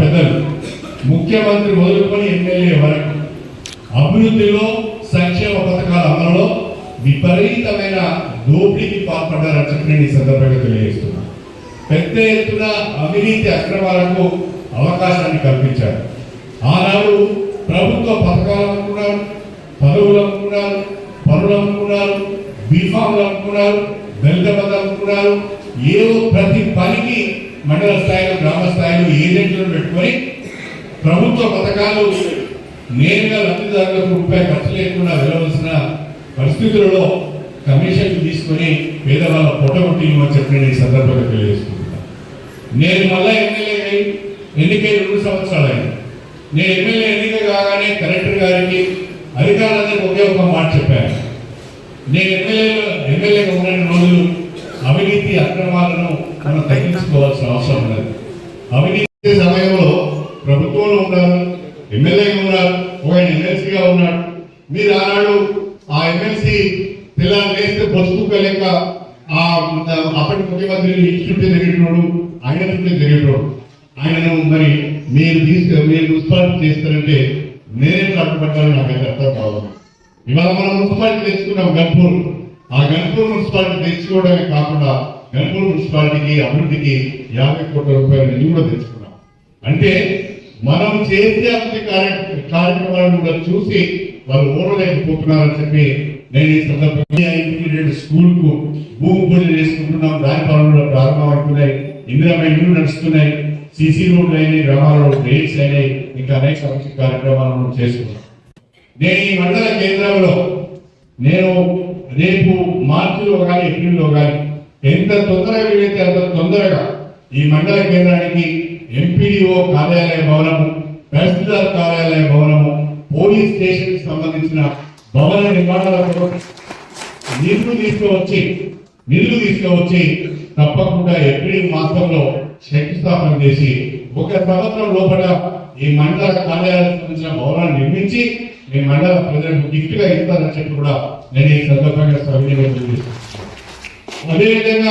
పెద్దలు ముఖ్యమంత్రి మొదలుకొని ఎమ్మెల్యే వరకు అభివృద్ధిలో సంక్షేమ పథకాల అమలులో విపరీతమైన దోపిడీకి పాల్పడ్డారని చెప్పి నేను ఈ సందర్భంగా తెలియజేస్తున్నాను. పెద్ద ఎత్తున అవినీతి అక్రమాలకు అవకాశాన్ని కల్పించారు. ఆనాడు ప్రభుత్వ పథకాలు అనుకున్నారు, పదవులు అనుకున్నారు, పనులు అనుకున్నారు, బీఫామ్లు అనుకున్నారు, దళిత బంధు అనుకున్నారు. ఏదో ప్రతి పనికి మండల స్థాయిలో గ్రామ స్థాయిలో ఏజెంట్లను పెట్టుకొని ప్రభుత్వ పథకాలు నేరుగా లబ్ధిదారులకు రూపాయి ఖర్చు లేకుండా వెళ్ళవలసిన పరిస్థితులలో కమిషన్ తీసుకొని పేదవాళ్ళ పొట్టగొట్టిమని చెప్పి నేను ఈ సందర్భంగా తెలియజేసుకుంటున్నాను. నేను మళ్ళా ఎమ్మెల్యే ఎన్నికై 2 సంవత్సరాలు అయింది. నేను ఎమ్మెల్యే ఎన్నిక కాగానే కలెక్టర్ గారికి అధికారులందరికీ ఒకే ఒక మాట చెప్పాను. నేను ఎమ్మెల్యేగా ఉన్న రోజులు అవినీతి అక్రమాలను మనం తగ్గించుకోవాల్సిన అవసరం ఉన్నది. అవినీతి సమయంలో ప్రభుత్వంలో ఉన్నారు, ఎమ్మెల్యేగా ఉన్నారు, ఒక ఎమ్మెల్సీగా ఉన్నాడు. మీరు ఆనాడు ఆ ఎమ్మెల్సీ పిల్లలు వేస్తే బస్సు లేక అప్పటి ముఖ్యమంత్రి ఇన్స్టిట్యూట్ జరిగేటోడు, ఆయన చుట్టూ జరిగేటోడు. ఆయనను మరి మీరు మున్సిపాలిటీ చేస్తారంటే నేనే కట్టుబట్టాలని నాకైతే అర్థం కావాలి. ఇవాళ మనం మున్సిపాలిటీ తెచ్చుకున్నాం గన్పూర్. ఆ గన్పూర్ మున్సిపాలిటీ తెచ్చుకోవడమే కాకుండా గన్పూర్ మున్సిపాలిటీకి అభివృద్ధికి 50 కోట్ల రూపాయలు నిధి కూడా తెచ్చుకున్నాం. అంటే మనం చేసే అభివృద్ధి కార్యక్రమాలను కూడా చూసి వాళ్ళు ఓడలేకపోతున్నారని చెప్పి నేను ఈ సందర్భంగా ఇంటిగ్రేటెడ్ స్కూల్ కు భూమి పూజ చేసుకుంటున్నాం. దాని పనులు ప్రారంభమవుతున్నాయి, ఇందిరామ ఇల్లు నడుస్తున్నాయి, సిసి రోడ్లు అయినాయి, గ్రామాలలో డ్రైన్స్ అయినాయి, ఇంకా అనేక అభివృద్ధి కార్యక్రమాలను చేసుకున్నాం. నేను ఈ మండల కేంద్రంలో నేను రేపు మార్చిలో కానీ ఏప్రిల్లో కానీ ఎంత తొందరగా వీలైతే అంత తొందరగా ఈ మండల కేంద్రానికి ఎంపీడీఓ కార్యాలయ భవనము, తహసీల్దార్ కార్యాలయ భవనము, పోలీస్ స్టేషన్ కి సంబంధించిన భవన నిర్మాణాలకు నిధులు తీసుకువచ్చి తప్పకుండా ఏప్రిల్ మాసంలో శంకుస్థాపన చేసి 1 సంవత్సరం లోపల ఈ మండల కార్యాలయానికి సంబంధించిన భవనాన్ని నిర్మించి మీ మండల ప్రజలకు గిఫ్ట్ గా ఇస్తారని చెప్పి కూడా నేను ఈ సందర్భంగా సవినయంగా తెలియజేస్తున్నాను. అదేవిధంగా